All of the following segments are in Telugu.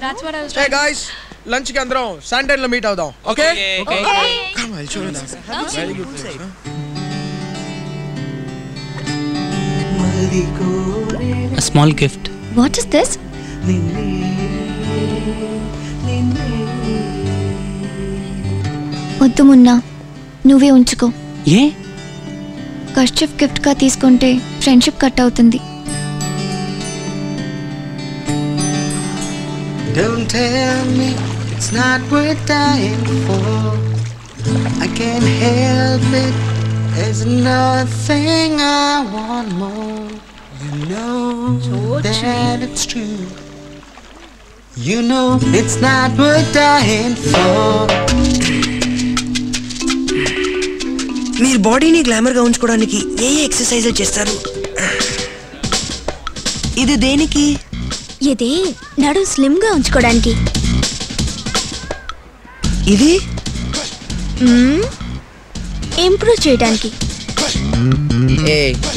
That's what I was Hey guys, lunch కి అందరం శాంటైన్ లో మీట్ అవుదాం. Okay? Come on, show them. Very good place, huh? A small gift. What is this? వద్దు మున్నా, నువ్వే ఉంచుకో. ఏ? కర్చీఫ్ గిఫ్ట్ గా తీసుకుంటే ఫ్రెండ్షిప్ కట్ అవుతుంది. Don't tell me it's not worth dying for. I can't help it. There's nothing I want more. You know that it's true. You know it's not worth dying for. మీరు బాడీని గ్లామర్ గా ఉంచుకోవడానికి ఏ ఎక్సర్సైజ్ చేస్తారు? ఇది దేనికి? ఇది నడు స్లిమ్ గా ఉంచుకోవడానికి. ఇది ఇంప్రూవ్ చేయడానికి.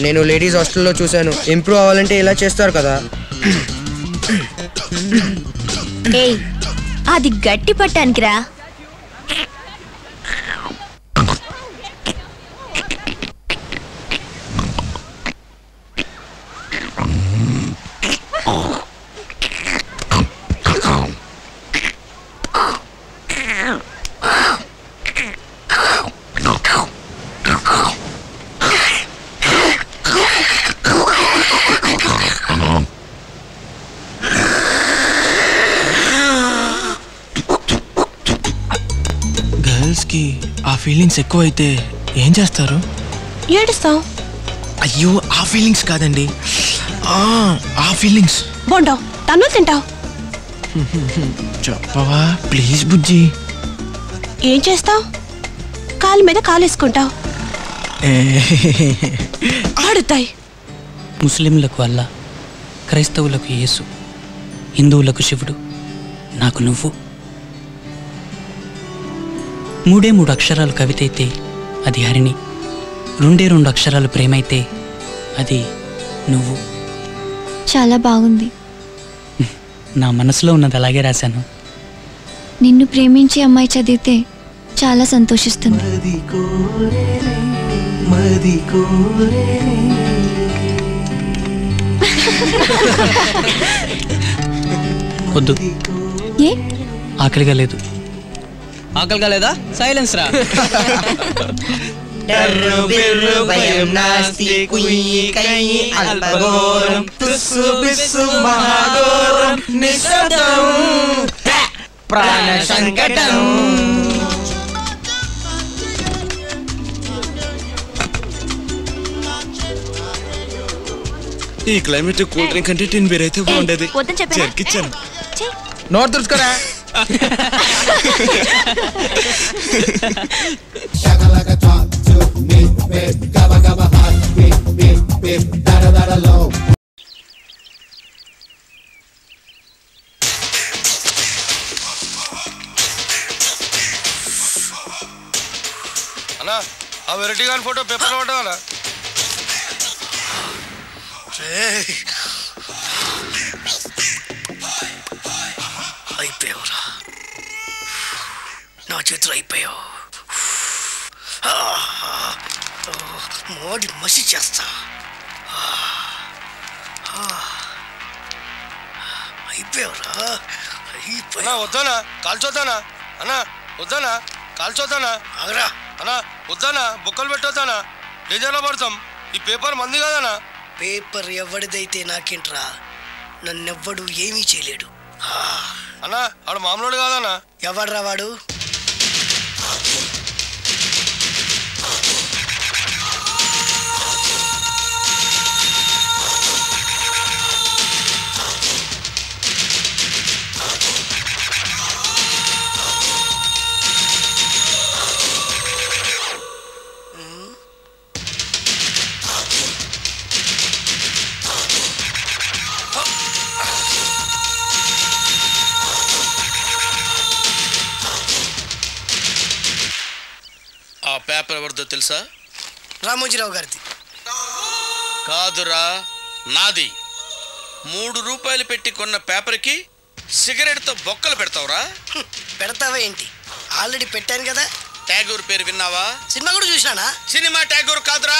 నేను లేడీస్ హాస్టల్లో చూశాను, ఇంప్రూవ్ అవ్వాలంటే ఇలా చేస్తారు కదా. అది గట్టి పట్టానికి రా. ఆ ఫీలింగ్స్ ఎక్కువైతే ఏం చేస్తారు? ఏడుస్తావు. అయ్యో ఆ ఫీలింగ్స్ కాదండి, ఆ ఫీలింగ్స్. బోండావు, తన్నులు తింటావు. చెప్పవా ప్లీజ్ బుజ్జి. ఏం చేస్తావు? కాలు మీద కాలేసుకుంటావు. ఆడుతాయి. ముస్లింలకు అల్లా, క్రైస్తవులకు యేసు, హిందువులకు శివుడు, నాకు నువ్వు. 3 అక్షరాలు కవిత అయితే అది హరిణి, 2 అక్షరాలు ప్రేమ అయితే అది నువ్వు. చాలా బాగుంది. నా మనసులో ఉన్నది అలాగే రాశాను. నిన్ను ప్రేమించే అమ్మాయి చదివితే చాలా సంతోషిస్తుంది. వద్దు. ఏ? ఆకలిగా లేదు. ఆకలిగా లేదా? సైలెన్స్ రా. Darru birru bayam nasti kuyi kai alpagoram tussu bissu mahagoram nisabdam prana sankatam. ఈ క్లైమేట్ కూల్ డ్రింక్ అంటే టిన్ బీర్ అయితే బాగుండేది. చెక్కిచ్చాను. నోరు తుడుచుకోరా. అన్నా ఆ వెరైటీ గాని ఫోటో పేపర్ పడ్డా అయిపోయావురా, నా చేతులు అయిపోయావు. మోడి మసి చేస్తా. అయిపోయావురా. అన్నా వద్దానా కాల్చొద్దానా? అన్నా వద్దానా కాల్చొద్దానా? ఆగరా అన్నా వద్దానా బుక్కలు పెట్టొద్దానా? డేంజర్లో పడతాం. ఈ పేపర్ మంది కదనా? పేపర్ ఎవడిదైతే నాకేంట్రా, నన్నెవ్వడు ఏమీ చేయలేడు. అన్నా ఆడు మామూలు కాదన్నా. ఎవడ్రా వాడు? ఆ పేపర్ ఎవరిదో తెలుసా? రామోజీరావు గారిది. కాదురా, నాది. 3 రూపాయలు పెట్టి కొన్న పేపర్కి సిగరెట్ తో బొక్కలు పెడతావురా? పెడతావా ఏంటి? ఆల్రెడీ పెట్టాను కదా. ట్యాగూర్ పేరు విన్నావా? సినిమా కూడా చూసినానా? సినిమా ట్యాగూర్ కాదురా,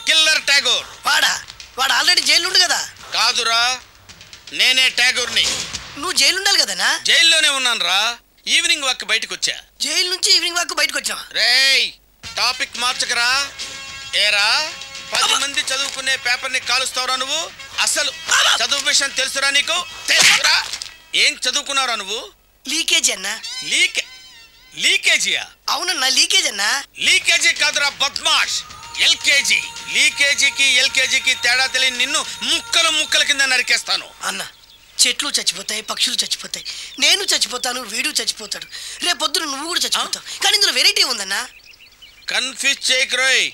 కిల్లర్ ట్యాగూర్. వాడు ఆల్రెడీ జైలు ఉండు కదా. కాదురా, నేనే ట్యాగూర్ని. నువ్వు జైలు ఉండాలి కదనా? జైల్లోనే ఉన్నాను రా. ఈవినింగ్ వాక్ బయటకు వచ్చా. జైలు నుంచి ఈవినింగ్ వాక్ బయటకు వచ్చావా? రేయ్, టాపిక్ మార్చకరా. ఏరా, 10 మంది చదువుకునే పేపర్ ని కాలుస్తావురా నువ్వు? అసలు చదువు విషయం తెలుసురా నీకు? తెలుసురా? ఏం చదువుకున్నావురా నువ్వు? లీకేజీ అన్నా. లీకేజీయా? అవునన్నా, లీకేజ్ అన్నా. లీకేజీ కాదురా బద్మాష్, ఎల్కేజీ. లీకేజీకి ఎల్కేజీకి తేడా తెలియని నిన్ను ముక్కలు ముక్కల కింద నరికేస్తాను. అన్న, చెట్లు చచ్చిపోతాయి, పక్షులు చచ్చిపోతాయి, నేను చచ్చిపోతాను, వీడు చచ్చిపోతాడు, రేపొద్దున నువ్వు కూడా చచ్చిపోతావు. కానీ ఇందులో వెరైటీ ఉందన్నా. కన్ఫ్యూజ్ చేయకురోయ్,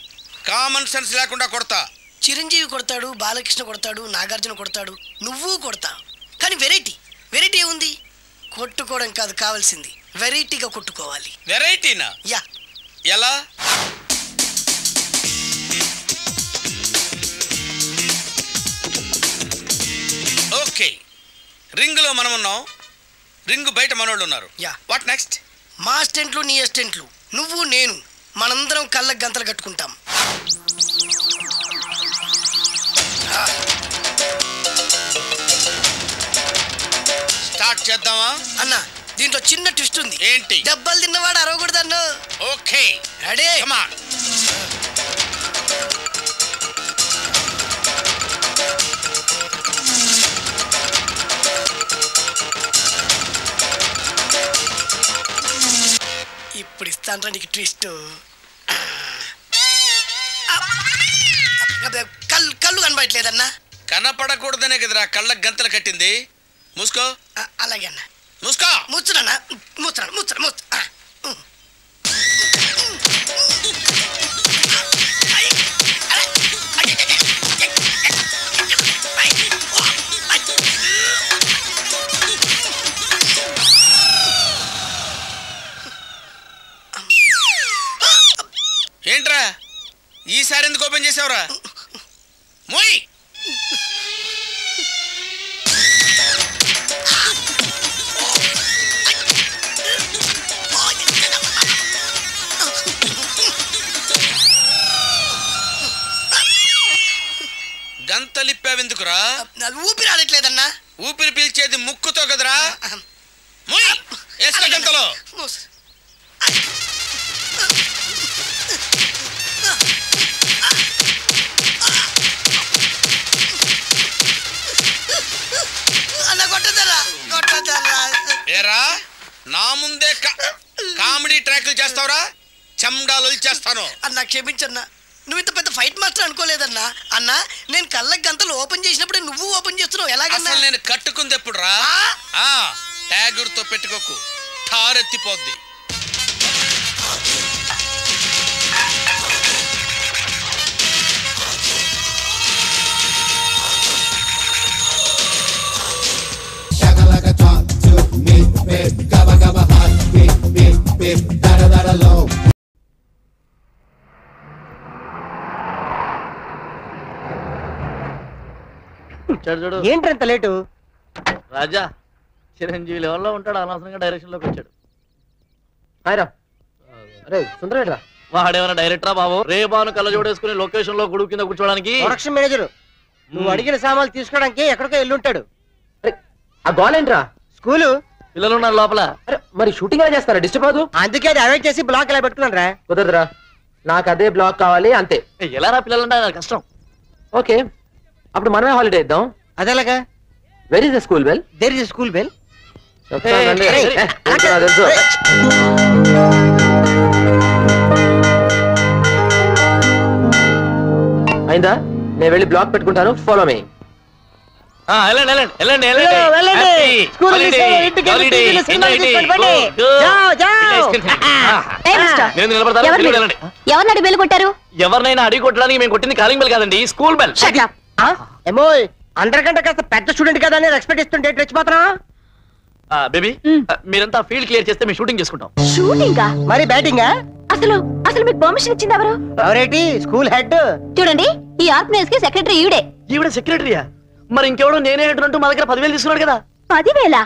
కామన్ సెన్స్ లేకుండా కొడతా. చిరంజీవి కొడతాడు, బాలకృష్ణ కొడతాడు, నాగార్జున కొడతాడు, నువ్వు కొడతావు. కానీ వెరైటీ ఉంది. కొట్టుకోవడం కాదు కావాల్సింది, వెరైటీగా కొట్టుకోవాలి. వెరైటీనా? యా. ఎలా? ఓకే, రింగులో మనం ఉన్నాం, రింగు బయట మనోళ్ళు ఉన్నారు. యా. What next? మా స్టెంట్లు, నీ అస్టెంట్లు, నువ్వు నేను, మనందరం కళ్ళకు గంతలు కట్టుకుంటాం. స్టార్ట్ చేద్దామా? అన్నా, దీంట్లో చిన్న ట్విస్ట్ ఉంది. ఏంటి? దెబ్బలు తిన్నవాడు అరవకూడదన్ను. Okay, ready? Come on. ఇప్పుడు ఇస్తాను నీకు ట్విస్ట్. కళ్ళు కనబడట్లేదన్నా. కనపడకూడదనే కదరా కళ్ళకు గంతలు కట్టింది. మూసుకో. అలాగే అన్న. మూసుకో. ముచ్చునన్నా, ముచ్చు. ఏంట్రా ఈసారి ఎందుకు ఓపెన్ చేసావురా? మోయ్. గంతలిప్పావెందుకురా? ఊపిరి ఆడట్లేదన్నా. ఊపిరి పీల్చేది ముక్కుతో కదరా. మోయ్, వేసుకో గంతలో. ఏరా, నా ముందే కామెడీ ట్రాక్లు చేస్తావురా? చెమ్డాలు చేస్తాను. అన్నా క్షమించన్నా, నువ్వు ఇంత పెద్ద ఫైట్ మాస్టర్ అనుకోలేదన్నా. అన్నా, నేను కళ్ళకి గంతలు ఓపెన్ చేసినప్పుడు నువ్వు ఓపెన్ చేస్తున్నావు ఎలాగన్నా? నేను కట్టుకుంది ఎప్పుడు రా? ట్యాగూర్తో పెట్టుకోకు, ఠారెత్తిపోద్ది. ఏంటంత లేటు? రాజా చిరంజీవి లెవెల్లో ఉంటాడు, అనవసరంగా డైరెక్షన్ లోకి వచ్చాడు. అరే సుందరేట్రా, వాడేమైనా డైరెక్టరా బాబు? రేపాను కళ్ళజోడేసుకుని లొకేషన్ లో గుడుకు కింద కూర్చోడానికి. ప్రొడక్షన్ మేనేజర్, నువ్వు అడిగిన సామాన్లు తీసుకోవడానికి ఎక్కడికో వెళ్ళుంటాడు. ఆ గోల్ ఏంట్రా? స్కూలు పిల్లలు ఉన్నారు లోపల. మరి షూటింగ్ ఎలా చేస్తారా? డిస్టర్బ్ అవ్వదు. అందుకే అది అవాయిడ్ చేసి బ్లాక్ ఎలా పెట్టుకున్నాను రా. కుదరదురా, నాకు అదే బ్లాక్ కావాలి అంతే. ఎలా రా పిల్లలు కష్టం. ఓకే, అప్పుడు మనమే హాలిడే ఇద్దాం. అదేలాగా? Where is the school bell? There is school bell. అయిందా? నేను వెళ్ళి బ్లాక్ పెట్టుకుంటాను, ఫాలో మీ. ఎవరిని బెల్ కొట్టారు? ఎవరినైనా అడిగి కొట్టడానికి మేము కొట్టింది కాలింగ్ బెల్ కాదండి, స్కూల్ బెల్. ఏమోయ్, అందరికంటే కాస్త పెద్ద స్టూడెంట్ కదా అని రెస్పెక్ట్ ఇస్తుంటే రెచ్చిపోతున్నా. బేబీ, మీరంతా ఫీల్డ్ క్లియర్ చేస్తే మేము షూటింగ్ చేసుకుంటాం. షూటింగా? మరి బ్యాటింగా? అసలు మీకు పర్మిషన్ ఇచ్చింది ఎవరు? ఎవరేటి? School head. చూడండి, ఈ ఆర్గనైజ్ కి సెక్రటరీ ఈవిడే. ఈవిడ సెక్రటరీయా? మరి ఇంకెవడో నేనే హెడ్ అంటూ మా దగ్గర 10,000 తీసుకున్నాడు కదా. 10,000?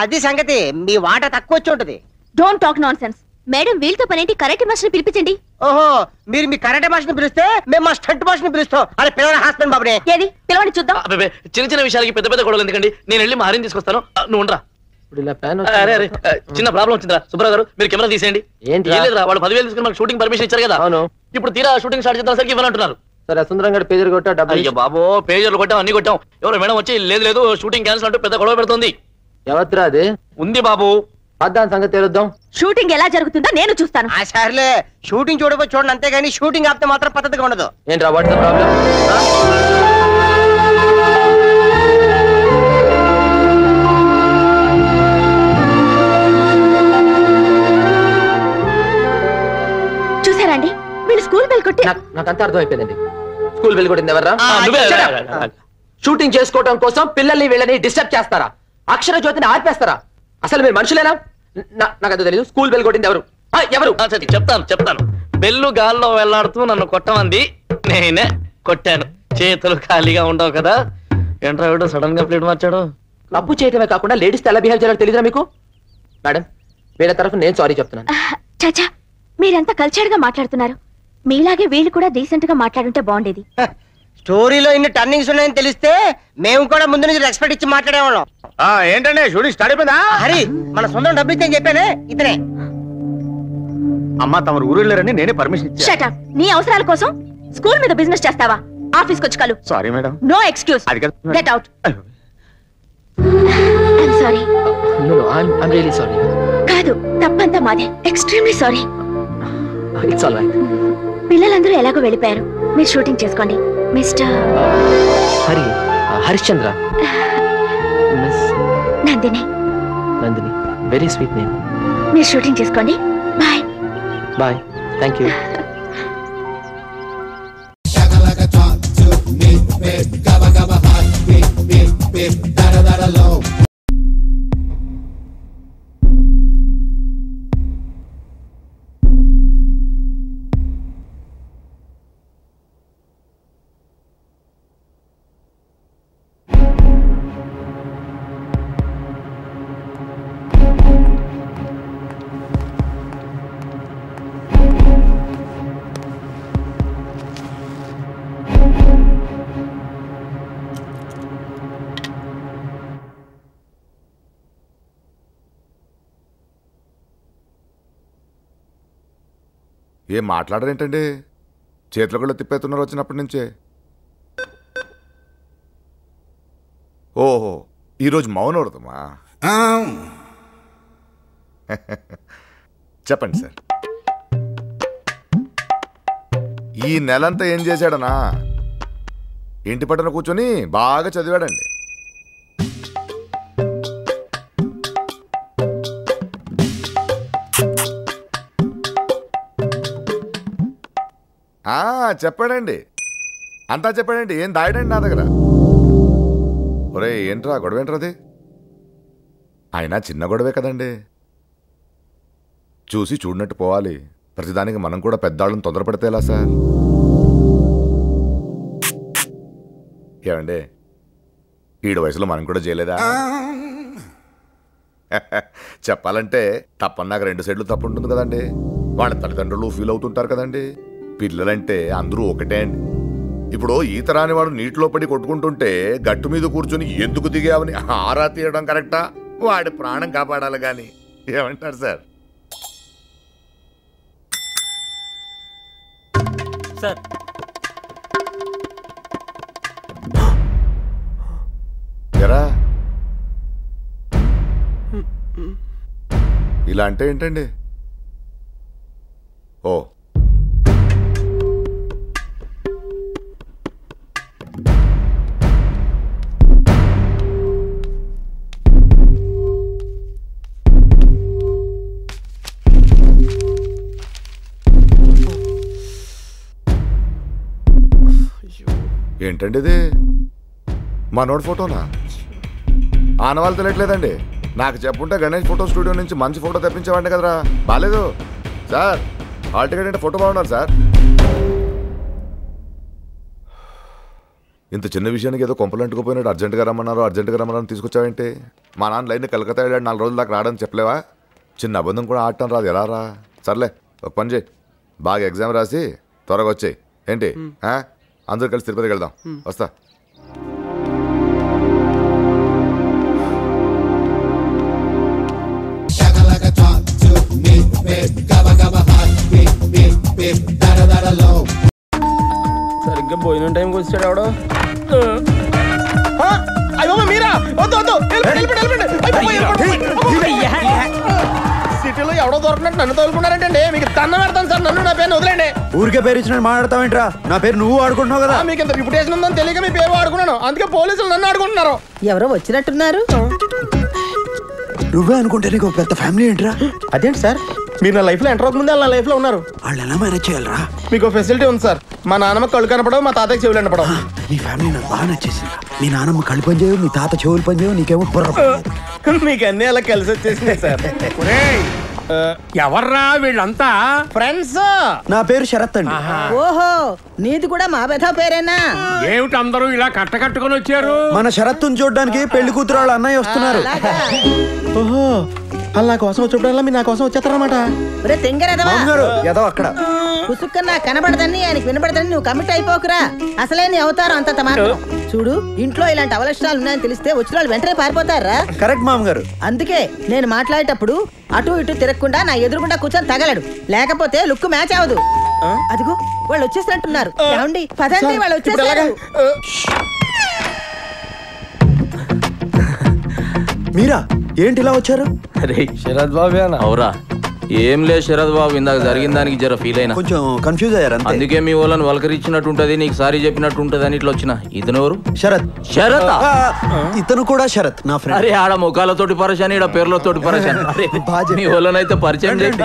అది సంగతి. మీ వాటా తక్కువ వచ్చి ఉంటది. Don't talk non sense. Madam వీళ్ళతో పనేంటి? Karate master పిలిపించండి. ఓహో, మీరు మీ కరాటే మాస్టర్ పిలిస్తే మేము మా స్టంట్ మాస్టర్ పిలుస్తాం. అరే పిల్లల హాస్పిటల్ బాబునే. ఏది పిలవండి చూద్దాం. చిన్న చిన్న విషయాలకి పెద్ద పెద్ద గొడవలు ఎందుకండి? నేను వెళ్ళి మా హరిని తీసుకొస్తాను. నువ్వు ఉండరా. అరే చిన్న ప్రాబ్లం వచ్చిందిరా సుబ్రావు గారు, మీరు కెమెరా తీసేయండి. ఏంటి లేదురా, వాళ్ళు 10,000 తీసుకుని మనకు షూటింగ్ పర్మిషన్ ఇచ్చారు కదా. అవును. ఇప్పుడు తీరా షూటింగ్ స్టార్ట్ చేద్దాం సరికి ఇవ్వాలంటున్నారు. సరే సుందరం గారు పేజర్ కొట్టా డబ్బు. అయ్యో బాబో, పేజర్లు కొట్టాం, అన్ని కొట్టాం. ఎవరో మేడం వచ్చి లేదు షూటింగ్ క్యాన్సిల్ అంటూ పెద్ద గొడవ పెడుతుంది. ఎవరిరా అది? ఉంది బాబు, దాని సంగతి తెలుద్దాం. షూటింగ్ ఎలా జరుగుతుందో నేను చూస్తాను. సర్లే, షూటింగ్ చూడబోయి చూడండి, అంతేగాని షూటింగ్ ఆపితే మాత్రం పద్ధతిగా ఉండదు. ఏంట్రా వాట్స్ ప్రాబ్లం? చూసారండి, వీళ్ళు స్కూల్ బెల్ కొట్టి. నాకంతా అర్థమైపోయిందండి. స్కూల్ బెల్ కొట్టింది ఎవర్రా? షూటింగ్ చేసుకోవడం కోసం పిల్లల్ని వీళ్ళని డిస్టర్బ్ చేస్తారా? అక్షర జ్యోతిని ఆర్పేస్తారా? అసలు మీరు మనుషులేనా? నాకంతా తెలియదు. స్కూల్ బెల్ కొట్టింది ఎవరు? చెప్తాను. బెల్లు గాల్లో వెళ్లాడుతూ నన్ను కొట్టమంది, నేనే కొట్టాను. చేతులు ఖాళీగా ఉండవు కదా. ఏంట్రా సడన్ గా ప్లేట్ మార్చాడు. క్లబ్ చేయటమే కాకుండా లేడీస్ ఎలా బిహేవ్ చేయాలో తెలియదురా మీకు? మేడం, వీళ్ళ తరఫు నేను సారీ చెప్తున్నాను. చాచా, మీరంతా కల్చర్ గా మాట్లాడుతున్నారు. మీలాగే వీళ్ళు కూడా డీసెంట్ గా మాట్లాడుంటే బాగుండేది. స్టోరీలో ఇన్ని టర్నింగ్స్ ఉన్నాయని తెలిస్తే మేము కూడా ముందు నుంచి రెస్పెక్ట్ ఇచ్చి మాట్లాడేవాళ్ళం. ఏంటంటే షూటింగ్ స్టార్ట్ అయిపోయిందా? హరి, మన సొంతం డబ్బులు ఇచ్చని చెప్పానే ఇతనే. అమ్మా తమరు ఊరు వెళ్ళారని నేనే పర్మిషన్ ఇచ్చా. Shut up. నీ అవసరాల కోసం స్కూల్ మీద బిజినెస్ చేస్తావా? ఆఫీస్ కొచ్చి కలు. Sorry madam. No excuse. Get out. I'm sorry. No no, I'm really sorry. కాదు, తప్పంతా మాదే. Extremely sorry. It's all right. పిల్లలందరూ ఎలాగో వెళ్ళిపోయారు, మీరు షూటింగ్ చేసుకోండి. Mister Harishchandra. Miss Nandini. Very sweet name. మీరు షూటింగ్ చేసుకోండి. Bye bye. Thank you. ఏం మాట్లాడరేంటండి? చేతులు కూడా తిప్పేస్తున్నారు వచ్చినప్పటి నుంచే. ఓహో, ఈరోజు మౌన వ్రతమా? చెప్పండి సార్. ఈ నెలంతా ఏం చేశాడనా? ఇంటి పట్టున కూర్చొని బాగా చదివాడండి. చెప్పాడండి, అంతా చెప్పాడండి. ఏం దాయడండి నా దగ్గర. ఒరే ఏంట్రా గొడవ? ఏంట్రది? అయినా చిన్న గొడవే కదండి, చూసి చూడనట్టు పోవాలి. ప్రతిదానికి మనం కూడా పెద్దాళ్ళని తొందరపడితే ఎలా సార్? ఏమండి, ఈడు వయసులో మనం కూడా చేయలేదా? చెప్పాలంటే తప్పన్నాక 2 సైడ్లు తప్పు ఉంటుంది కదండి. వాళ్ళ తల్లిదండ్రులు ఫీల్ అవుతుంటారు కదండి. పిల్లలంటే అందరూ ఒకటే అండి. ఇప్పుడు ఈత రాని వాడు నీటిలో పడి కొట్టుకుంటుంటే గట్టు మీద కూర్చొని ఎందుకు దిగావని ఆరా తీయడం కరెక్టా? వాడి ప్రాణం కాపాడాలి కానీ. ఏమంటారు సార్? సార్ ఎరా ఇలా అంటే ఏంటండి? ఓ ఏంటండి ఇది? మనోడి ఫోటోనా? ఆనవాళ్ళు తెలియట్లేదండి. నాకు చెప్పుంటే గణేష్ ఫోటో స్టూడియో నుంచి మంచి ఫోటో తెప్పించేవాడిని కదరా. బాలేదు సార్, హాల్ టికెట్ అంటే ఫోటో బాగున్నారు సార్. ఇంత చిన్న విషయానికి ఏదో కొంపలంటుకుపోయినాడు అర్జెంటుగా రమ్మన్నారు తీసుకొచ్చావేంటి? మా నాన్న లైన్ కలకత్తా వెళ్ళాడు 4 రోజుల దాకా రావడానికి చెప్పలేవా? చిన్న అబద్ధం కూడా ఆడటం రాదు, ఎలా రా? సర్లే ఒక పని చేయి, బాగా ఎగ్జామ్ రాసి త్వరగా వచ్చాయి ఏంటి? అందరూ కలిసి తిరుపతికి వెళ్దాం. వస్తా. సరిగ్గా భోజనం టైంకి వచ్చాడు ఎవడో. మీరా సిటీలో ఎవడో దొరకనట్టు నన్ను తోలుకున్నారంటే మీకు తన్న పెడతాను సార్. నన్ను నా పేరు వదిలేండి. ఊరికే పేరు ఇచ్చినట్టు మాట్లాడతావేంట్రా? నా పేరు నువ్వు ఆడుకుంటున్నావు కదా. మీకు ఇంత రిప్యుటేషన్ ఉందని తెలియక మీ పేరు ఆడుకున్నాను, అందుకే పోలీసులు నన్ను ఆడుకుంటున్నారు. ఎవరో వచ్చినట్టున్నారు. నువ్వే అనుకుంటే నీకు పెద్ద ఫ్యామిలీ ఏంట్రా? అదేంటి సార్, మీరు నా లైఫ్ లో ఎంటర్ అవుతుంది, నా లైఫ్ లో ఉన్నారు. వాళ్ళు ఎలా మేనేజ్ చేయాలరా? మీకు ఫెసిలిటీ ఉంది సార్. మా నాన్నమ్మ కళ్ళు కనపడవు, మా తాతకి చెవులు కనపడవు. నీ ఫ్యామిలీ నాకు బాగా నచ్చేసింది. మీ నాన్నమ్మ కళ్ళు పని చేయవు, మీ తాత చెవులు పని చేయవు, నీకేమో బుర్ర. మీకు అన్ని అలా కలిసి వచ్చేసింది సార్. ఎవర్రా వీళ్ళంతా? ఫ్రెండ్స్. నా పేరు శరత్ అండి. ఓహో, నీది కూడా మా బెధ పేరేనా? ఏమిటి అందరూ ఇలా కట్టుకొని వచ్చారు? మన శరత్తుని చూడడానికి పెళ్లి కూతురు వాళ్ళ అన్నయ్య వస్తున్నారు. ఓహో, వాళ్ళు నా కోసం వచ్చేప్పుడల్లా మీరు నా కోసం వచ్చేస్తారన్నమాట. ఏదో అక్కడ కుసుక్కన నాకు కనబడదని ఆయనకి వినబడదని నువ్వు కమిట్ అయిపోకురా. అసలే నీ అవుతారు అంత మాత్రం. చూడు, ఇంట్లో ఇలాంటి అవలక్షణాలు ఉన్నాయని తెలిస్తే వచ్చిన వాళ్ళు వెంటనే పారిపోతారా? కరెక్ట్ మామగారు. అందుకే నేను మాట్లాడేటప్పుడు అటు ఇటు తిరగకుండా నా ఎదురుకుండా కూర్చొని తగలడు, లేకపోతే లుక్ మ్యాచ్ అవదు. అదిగో వాళ్ళు వచ్చేసినట్టున్నారు. ఏమండి పదండి, వాళ్ళు వచ్చేసారు. మీరా ఏంటి ఇలా వచ్చారు? అరే శరత్ బాబు అవురా? ఏం లేదు శరత్ బాబు, ఇందాక జరిగిన దానికి జర ఫీల్ అయినా, కొంచెం కన్ఫ్యూజ్ అయ్యారు. అందుకే మీ వాళ్ళని వలకరిచ్చినట్టు ఉంటది, నీకు సారీ చెప్పినట్టు ఉంటది అని ఇట్లా వచ్చిన. ఇతను ఎవరు? శరత్. శరత్ ఇతను కూడా శరత్ నా ఫ్రెండ్. అరే ఆడ ముఖాలతోటి పరిచయం, ఈడ పేర్లతోటి పరిచయం. మీ వాళ్ళనైతే పరిచయం చేయండి.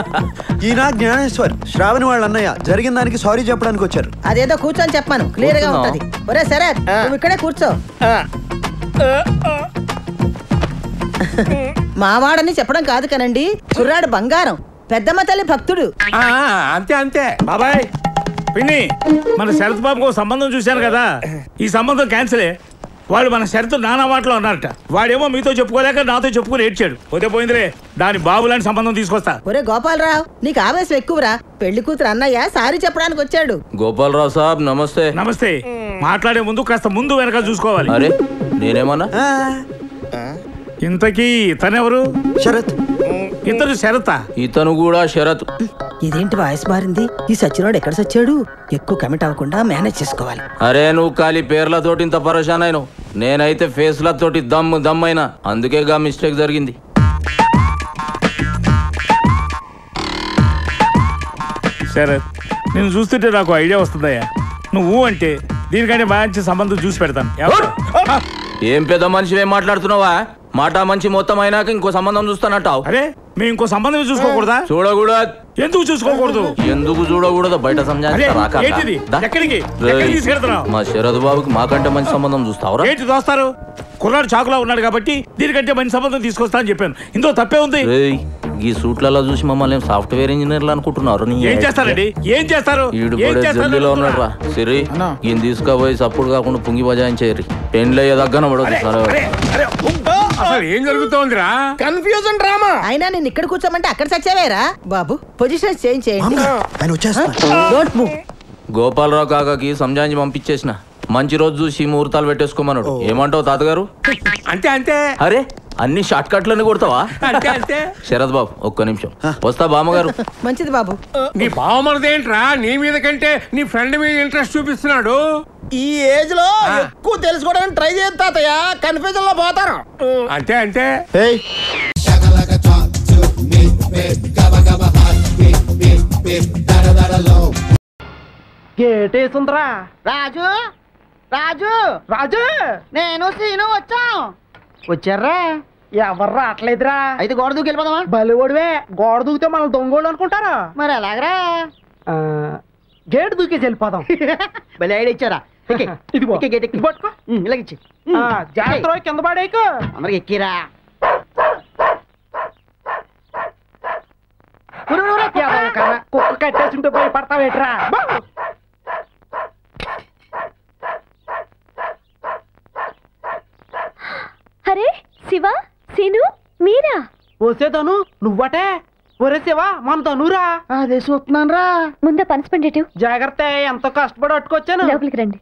ఈయన జ్ఞానేశ్వర్, శ్రావణి వాళ్ళ అన్నయ్య. జరిగిన దానికి సారీ చెప్పడానికి వచ్చారు. అదేదో కూర్చొని చెప్పాను, క్లియర్ గా ఉంటది. ఒరే శరత్, నువ్వు ఇక్కడే కూర్చో. మావాడని చెప్పడం కాదు కనండి, కుర్రాడు బంగారం, పెద్దమ్మ తల్లి భక్తుడు. అంతే అంతే బాబాయ్. పిన్ని, మన శరత్ బాబుకు సంబంధం చూశాను కదా, ఈ సంబంధం క్యాన్సిలే. వాళ్ళు మన శరత్ నానా మాటలో అన్నారట. వాడేమో మీతో చెప్పుకోలేక నాతో చెప్పుకుని ఏడ్చాడు. పోతే పోయిందిలే, దాని బాబు లాంటి సంబంధం తీసుకొస్తా. ఒరే గోపాలరావు, నీకు ఆవేశం ఎక్కువరా. పెళ్లి కూతురు అన్నయ్య సారీ చెప్పడానికి వచ్చాడు. గోపాలరావు సాబ్ నమస్తే. నమస్తే. మాట్లాడే ముందు కాస్త ముందు వెనక చూసుకోవాలి. అరే నేనేమన్నా? ఇంతకీ ఇతనెవరు? శరత్. ఇతను శరత? ఇతను కూడా శరత్. ఇదేంటి వాయిస్ మారింది? ఈ సచ్చినోడు ఎక్కడ సచ్చాడు? ఎక్కువ కమిట్ అవ్వకుండా మేనేజ్ చేసుకోవాలి. అరే నువ్వు ఖాళీ పేర్లతోటి ఇంత పరేషాన్ అయినావు, నేనైతే ఫేస్లతోటి దమ్ అయినా, అందుకే గా మిస్టేక్ జరిగింది. శరత్, నేను చూస్తుంటే నాకు ఐడియా వస్తుందయ్యా. నువ్వు అంటే దీనికంటే మంచి సంబంధం చూసి పెడతాను. ఏం పెద్ద మనిషి ఏం మాట్లాడుతున్నావా? మాట మంచి మొత్తం అయినాక ఇంకో సంబంధం చూస్తానంటావు. అరే మేము ఇంకో సంబంధం చూసుకోకూడదా? చూడకూడదు. ఎందుకు చూసుకోకూడదు? ఎందుకు చూడకూడదు? బయట మా శరత్ బాబుకి మాకంటే మంచి సంబంధం చూస్తావరా? ఏంటి దోస్తారు? కుర్రాడు చాకులా ఉన్నాడు కాబట్టి దీనికంటే మంచి సంబంధం తీసుకొస్తా అని చెప్పాను. ఇందులో తప్పే ఉంది? ఈ సూట్లలో చూసి మమ్మల్ని సాఫ్ట్వేర్ ఇంజనీర్లు అనుకుంటున్నారు. ఏం చేస్తారండి? ఏం చేస్తారు? జల్దీలో ఉన్నాడు రా సిరి, ఈయన తీసుకుపోయి సప్పుడు కాకుండా పుంగి బజాయించేరి పెండ్లయ్యే దగ్గర ఏం జరుగుతోందిరా? Confusion drama. అయినా నేను ఇక్కడ కూర్చోమంటే అక్కడ సచ్చావేరా బాబు? పొజిషన్ చేంజ్ చేయండి. గోపాలరావు కాకాకి సంజాయించి పంపించేసిన. మంచి రోజు చూసి ముహూర్తాలు పెట్టేసుకోమన్నాడు. ఏమంటావు తాతగారు? అంతే అంతే. అరే అన్ని షార్ట్ కట్లన్నీ కొడతావా? శరత్ బాబు ఒక్క నిమిషం వస్తా. బామ్మగారు. మంచిది బాబు. నీ బావమరదేంట్రా నీ మీద కంటే నీ ఫ్రెండ్ మీద ఇంట్రెస్ట్ చూపిస్తున్నాడు? ఈ ఏజ్ లో ఎక్కువ తెలుసుకోవడానికి ట్రై చేస్తా తాతయ్య, కన్ఫ్యూజన్ లో పోతారు. అంతే అంతే. గేటేసుందిరా. రాజు రాజు రాజు, నేను సీను వచ్చాం. వచ్చారా? ఎవరు రావట్లేదురా. అయితే గోడ దూకి వెళ్ళిపోదామా? బలివడివే, గోడ దూకితే మనం దొంగోళ్ళు అనుకుంటారా? మరి ఎలాగరా? గేట్ దూకేసి వెళ్ళిపోదాం. బలి ఐడియా ఇచ్చారా? ఇదిగో గేట్ ఎక్కి పట్టుకో, ఇలాగిచ్చి జాగ్రత్త, కింద పడేకు. అందరికి ఎక్కిరా. కుక్క కట్టేసింటే పోయి పడతావేట్రా? శివ సీను మీరా? వసేతను నువ్వటే? ఒరే శివ మన తనురా. అదే చూస్తున్నాను రా. ముందా పనసపండి జాగ్రత్త, ఎంతో కష్టపడి పట్టుకొచ్చాను. లోపలికి రండి.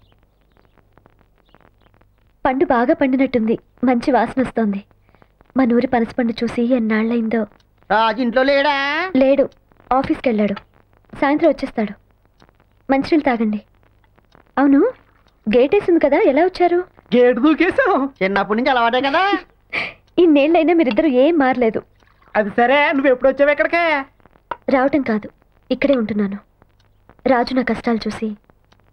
పండు బాగా పండినట్టుంది, మంచి వాసన వస్తోంది. మన ఊరి పనసపండు చూసి ఎన్నాళ్ళైందో. రాజు ఇంట్లో లేడా? లేడు, ఆఫీస్కి వెళ్ళాడు. సాయంత్రం వచ్చేస్తాడు. మంచినీళ్ళు తాగండి. అవును, గేట్ వేసింది కదా, ఎలా వచ్చారు? గేట్ దూకేసాం, చిన్నప్పటి నుంచి అలవాటే కదా. ఇన్నేళ్ళైనా మీరిద్దరు ఏం మారలేదు. అది సరే, నువ్వు ఎప్పుడు వచ్చావు ఇక్కడికే? రావటం కాదు, ఇక్కడే ఉంటున్నాను. రాజు నా కష్టాలు చూసి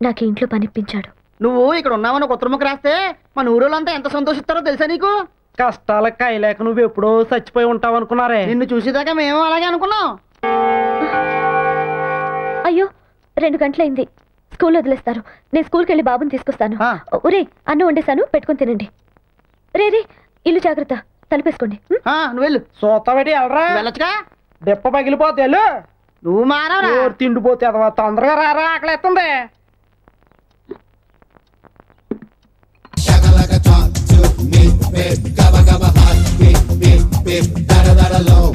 నాకు ఇంట్లో పనిప్పించాడు. నువ్వు ఇక్కడ ఉన్నావని ఒక ఉత్తరముఖ రాస్తే మన ఊరోళ్ళంతా ఎంత సంతోషిస్తారో తెలుసా నీకు? కష్టాలకు కాయలేక నువ్వు ఎప్పుడో చచ్చిపోయి ఉంటావు అనుకున్నారే. నిన్ను చూసేదాకా మేము అలాగే అనుకున్నాం. అయ్యో 2 గంటలైంది, స్కూల్ వదిలేస్తారు. నేను స్కూల్కి వెళ్ళి బాబుని తీసుకొస్తాను. ఒరే, అన్నం వండేశాను, పెట్టుకుని తినండి. రే రే, ఇల్లు జాగ్రత్త, తలుపేసుకోండి. నువ్వు వెళ్ళు. సోతబెట్టి వెళ్ళరా, వెళ్ళొచ్చుగా. దెప్ప పగిలిపోతే వెళ్ళు. నువ్వు మానవరా, తిండిపోతే అదవా. తొందరగా రారా, ఆకలేస్తుంది. Talk to me, babe. Gabba gabba hot, beep beep beep. Da da da da low.